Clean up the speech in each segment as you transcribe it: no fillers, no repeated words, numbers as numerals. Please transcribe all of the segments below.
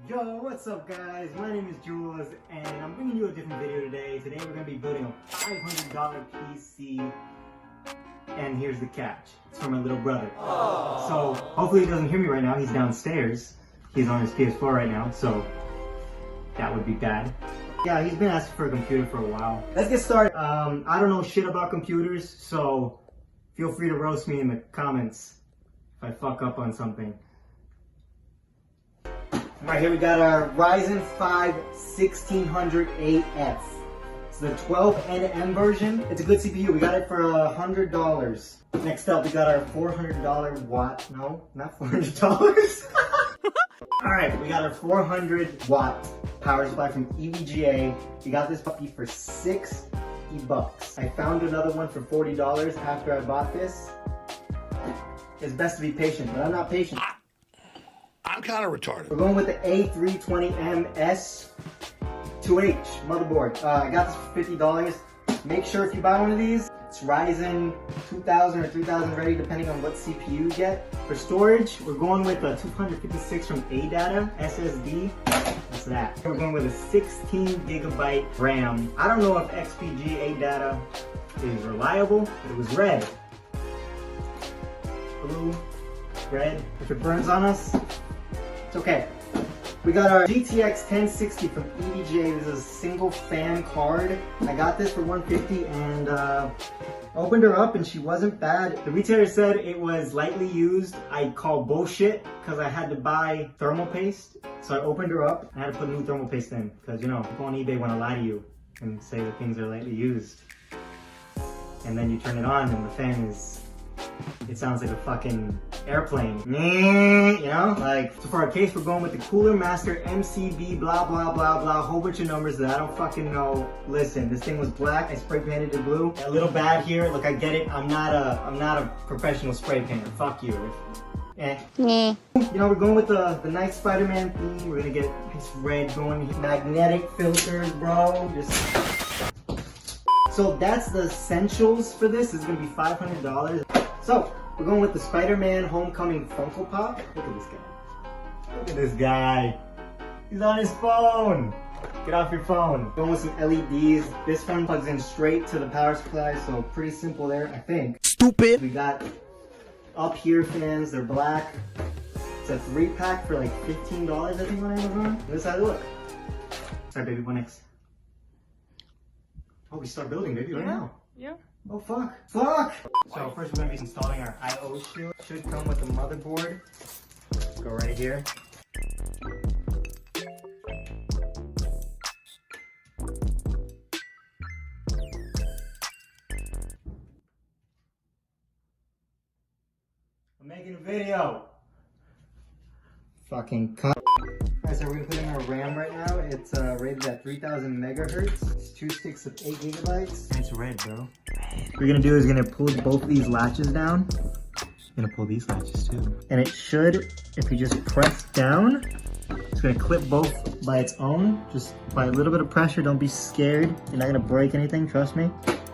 Yo, what's up guys? My name is Jules and I'm bringing you a different video today. Today we're going to be building a $500 PC and here's the catch. It's for my little brother. Aww. So hopefully he doesn't hear me right now. He's downstairs. He's on his PS4 right now, so that would be bad. Yeah, he's been asking for a computer for a while. Let's get started. I don't know shit about computers, so feel free to roast me in the comments if I fuck up on something. Right here we got our Ryzen 5 1600AF. It's the 12nm version. It's a good CPU. We got it for $100. Next up, we got our $400 watt. No, not $400. Alright, we got our 400 watt power supply from EVGA. We got this puppy for $60. I found another one for $40 after I bought this. It's best to be patient, but I'm not patient. I'm kind of retarded. We're going with the A320MS 2H motherboard. I got this for $50. Make sure if you buy one of these, it's Ryzen 2000 or 3000 ready, depending on what CPU you get. For storage, we're going with a 256 from ADATA SSD. That's that. We're going with a 16 gigabyte RAM. I don't know if XPG ADATA is reliable, but it was red. Blue, red. If it burns on us, it's okay. We got our GTX 1060 from EVGA. This is a single fan card. I got this for $150 and opened her up and she wasn't bad. The retailer said it was lightly used. I call bullshit because I had to buy thermal paste. So I opened her up. I had to put new thermal paste in because, you know, people on eBay want to lie to you and say that things are lightly used. And then you turn it on and the fan is, it sounds like a fucking airplane. You know, like, so for our case, we're going with the Cooler Master MCB blah blah blah blah, whole bunch of numbers that I don't fucking know. Listen, this thing was black, I spray painted it blue. A little bad here, look, I get it, I'm not a professional spray painter, fuck you. You know, we're going with the nice Spiderman theme. We're gonna get this red going, magnetic filters, bro. So that's the essentials for this. It's gonna be $500. So we're going with the Spider-Man Homecoming Funko Pop. Look at this guy. Look at this guy. He's on his phone. Get off your phone. Going with some LEDs. This one plugs in straight to the power supply, so pretty simple there, I think. Stupid. We got up here fans. They're black. It's a 3-pack for like $15, I think, on Amazon. This is how they look. Sorry, baby. What next? Oh, we start building, baby, right now. Yeah. Oh, fuck. Fuck! So first we're going to be installing our I/O shield. Should come with the motherboard. Go right here. I'm making a video. Fucking cut. Alright, so we're going to put in our RAM right now. It's rated at 3000 megahertz. It's 2 sticks of 8 gigabytes. And it's red, bro. What we're going to do is going to pull both these latches down. I'm going to pull these latches too. And it should, if you just press down, it's going to clip both by its own. Just by a little bit of pressure. Don't be scared. You're not going to break anything, trust me.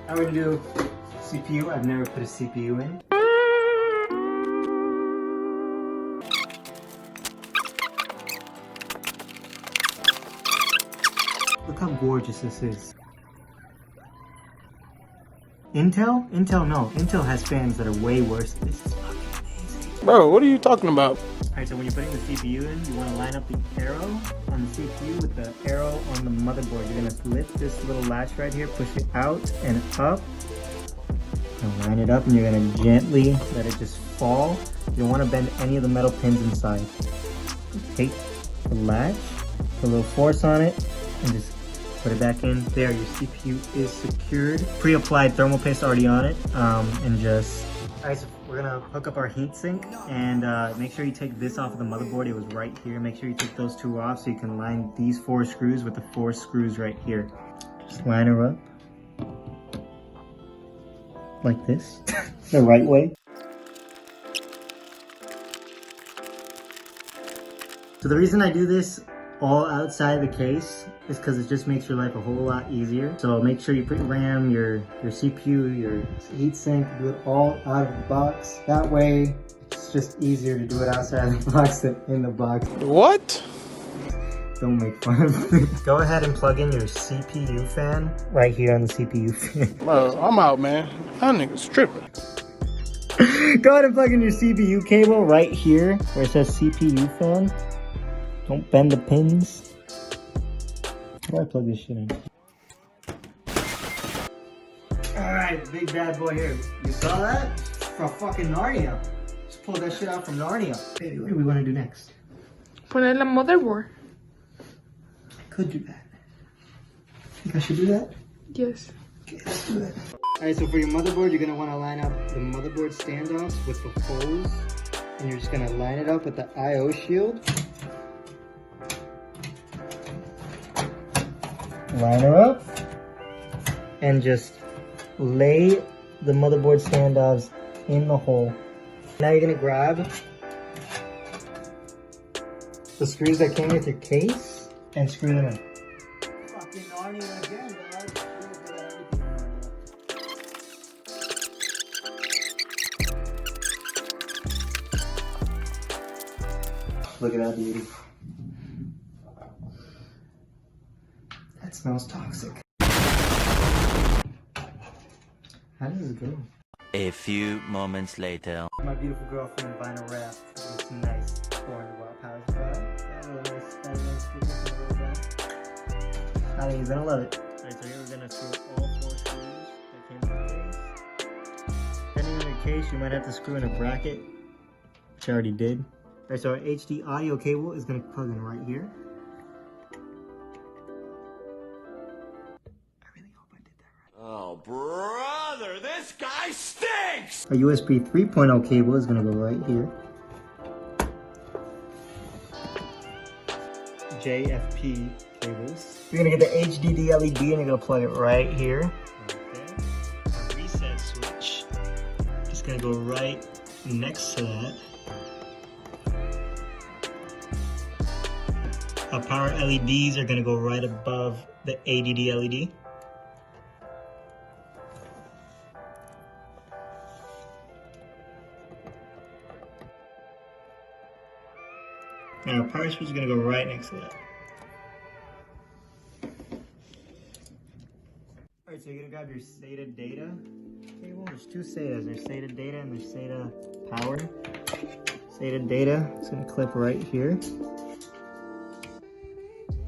Now we're going to do CPU. I've never put a CPU in. Look how gorgeous this is. Intel? Intel, no. Intel has fans that are way worse. This is fucking amazing. Bro, what are you talking about? Alright, so when you're putting the CPU in, you want to line up the arrow on the CPU with the arrow on the motherboard. You're going to lift this little latch right here, push it out and up. And line it up, and you're going to gently let it just fall. You don't want to bend any of the metal pins inside. Take the latch, put a little force on it, and just put it back in. There, your CPU is secured. Pre-applied thermal paste already on it. And just... Alright, so we're gonna hook up our heatsink and make sure you take this off of the motherboard. It was right here. Make sure you take those two off so you can line these 4 screws with the 4 screws right here. Just line her up. Like this. The right way. So the reason I do this all outside the case is because it just makes your life a whole lot easier. So make sure you put your RAM, your CPU, your heatsink, do it all out of the box. That way, it's just easier to do it outside of the box than in the box. What? Don't make fun of me. Go ahead and plug in your CPU fan right here on the CPU fan. Bro, I'm out, man. That nigga's tripping. Go ahead and plug in your CPU cable right here where it says CPU fan. Don't bend the pins. How do I plug this shit in? Alright, big bad boy here. You saw that? From fucking Narnia. Just pulled that shit out from Narnia. Baby, what do we want to do next? Poner la motherboard. I could do that. Think I should do that? Yes. Okay, let's do that. Alright, so for your motherboard, you're going to want to line up the motherboard standoffs with the holes. And you're just going to line it up with the I/O shield. Line her up. And just lay the motherboard standoffs in the hole. Now you're going to grab the screws that came with your case and screw them in. Fucking Narnia again, dog. Look at that beauty. That smells toxic. How does it go? A few moments later. My beautiful girlfriend vinyl wrap this nice 400-watt power supply. Got a little nice Spiderman sticker from the little guy. I think he's gonna love it. Alright, so here we're gonna screw all 4 screws that came with the case. Depending on your case, you might have to screw in a bracket, which I already did. Alright, so our HD audio cable is gonna plug in right here. I really hope I did that right. Oh, brother, this guy stinks! Our USB 3.0 cable is gonna go right here. JFP cables. You're gonna get the HDD LED and you're gonna plug it right here. Okay. Our reset switch is gonna go right next to that. Our power LEDs are gonna go right above the ADD LED. And our power switch is gonna go right next to that. Alright, so you're gonna grab your SATA data cable. There's 2 SATAs. There's SATA data and there's SATA power. SATA data is gonna clip right here.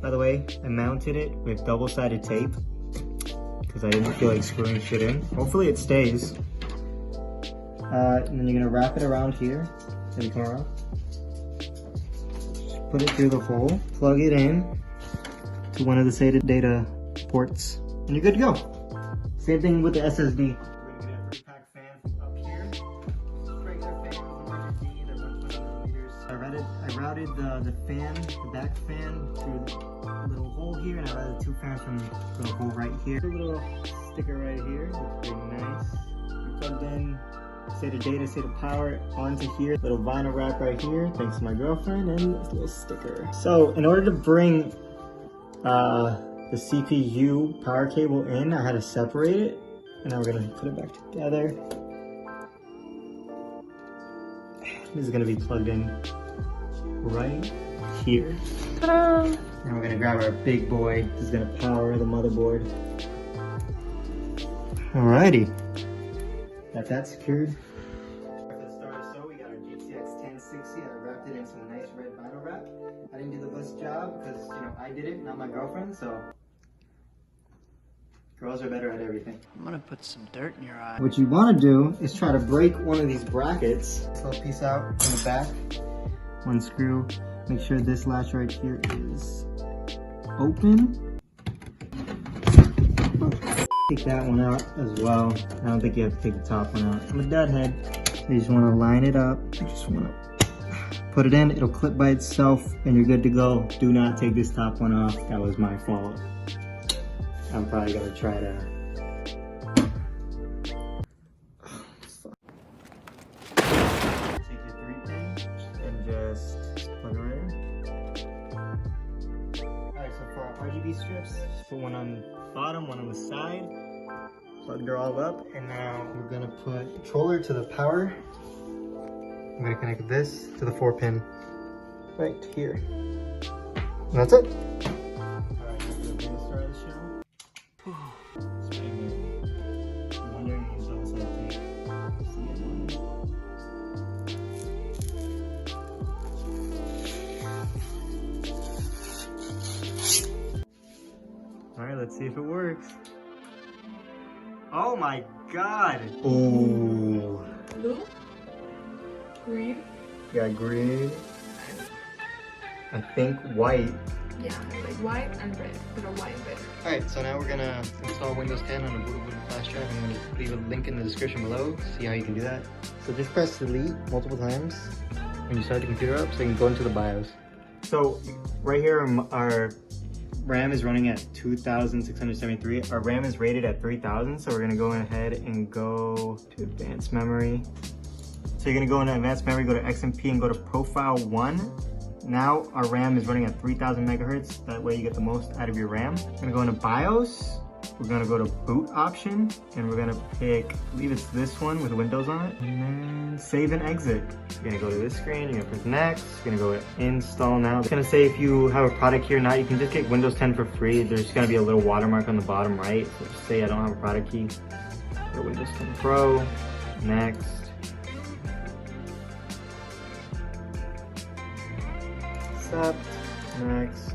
By the way, I mounted it with double-sided tape because I didn't feel like screwing shit in. Hopefully it stays. And then you're gonna wrap it around here. Let me come around. Put it through the hole, plug it in to one of the SATA data ports, and you're good to go. Same thing with the SSD. We're gonna get a 3-pack fan up here. Just regular fans, emergency, they're 120 millimeters. I routed the fan, the back fan, through the little hole here, and I routed 2 fans from the hole right here. A little sticker right here, looks pretty nice. We plugged in SATA data, SATA power onto here. Little vinyl wrap right here, thanks to my girlfriend, and this little sticker. So in order to bring the CPU power cable in, I had to separate it, and now we're gonna put it back together. This is gonna be plugged in right here. Ta-da! Now we're gonna grab our big boy. This is gonna power the motherboard. Alrighty. Got that secured. For the starter, so we got our GTX 1060. I wrapped it in some nice red vinyl wrap. I didn't do the best job because, you know, I did it, not my girlfriend, so girls are better at everything. I'm gonna put some dirt in your eye. What you want to do is try to break one of these brackets. This little piece out in the back. One screw. Make sure this latch right here is open. Take that one out as well. I don't think you have to take the top one out. I'm a deadhead. You just want to line it up. You just want to put it in. It'll clip by itself and you're good to go. Do not take this top one off. That was my fault. I'm probably going to try to... Take your 3-pin and just plug it right in. RGB strips. Just put one on the bottom, one on the side. Plugged her all up, and now we're gonna put controller to the power. I'm gonna connect this to the 4-pin right here. And that's it. Alright, I'm gonna restart the show. Spiderman. I'm wondering if it's also tape. See it on. Alright, let's see if it works. Oh my god! Ooh. Blue? Green? Got green. I think white. Yeah, like white and red, but a white red. Alright, so now we're gonna install Windows 10 on a bootable flash drive. I'm gonna leave a link in the description below. See how you can do that. So just press delete multiple times when you start the computer up so you can go into the BIOS. So right here our RAM is running at 2,673. Our RAM is rated at 3,000, so we're gonna go ahead and go to advanced memory. So you're gonna go into advanced memory, go to XMP and go to profile 1. Now our RAM is running at 3,000 megahertz. That way you get the most out of your RAM. We're gonna go into BIOS. We're gonna go to boot option and we're gonna pick, I believe it's this one with Windows on it. And then save and exit. You're gonna go to this screen, you're gonna press next. You're gonna go to install now. It's gonna say if you have a product here or not, you can just get Windows 10 for free. There's gonna be a little watermark on the bottom right. So just say I don't have a product key. Go to Windows 10 Pro, next. Accept, next.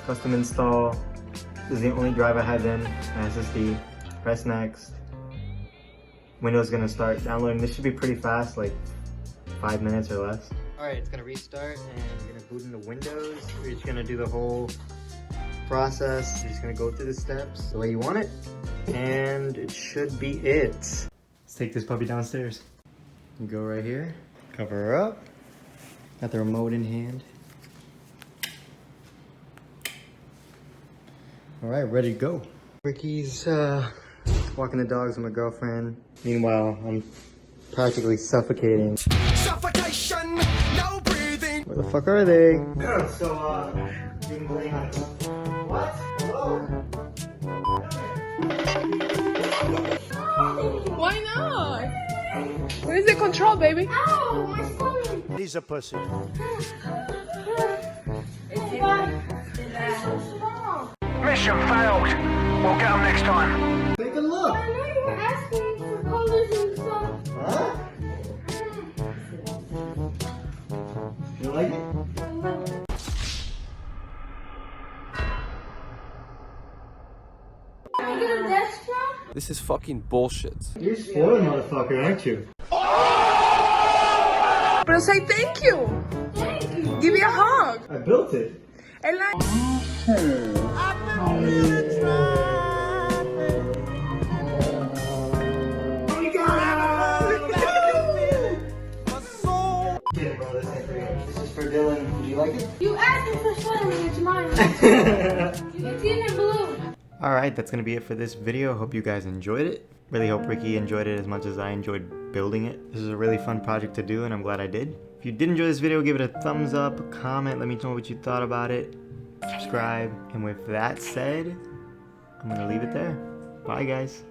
Custom install. This is the only drive I have in, SSD. Press next. Windows is gonna start downloading. This should be pretty fast, like 5 minutes or less. Alright, it's gonna restart and we're gonna boot into Windows. We're just gonna do the whole process. You're just gonna go through the steps the way you want it. And it should be it. Let's take this puppy downstairs. You go right here, cover her up. Got the remote in hand. All right, ready to go. Ricky's walking the dogs with my girlfriend. Meanwhile, I'm practically suffocating. Suffocation, no breathing. Where the fuck are they? So, you can play on it. What? Hello? Why not? Where's the control, baby? Ow, my stomach. He's a pussy. Mission failed. We'll get him next time. Take a look. I know you were asking for colors and stuff. Huh? You like it? Can I get a desktop? This is fucking bullshit. You're spoiled, motherfucker, aren't you? But say thank you. Thank you. Give me a hug. I built it. And like, Yeah, bro, this ain't for you. This is for Dylan. Did you like it? You asked me for Spiderman, it's mine. It's in the blue. Alright, that's gonna be it for this video. Hope you guys enjoyed it. Really hope Ricky enjoyed it as much as I enjoyed building it. This is a really fun project to do and I'm glad I did. If you did enjoy this video, give it a thumbs up, a comment, let me know what you thought about it. Subscribe. And with that said, I'm gonna leave it there. Bye guys.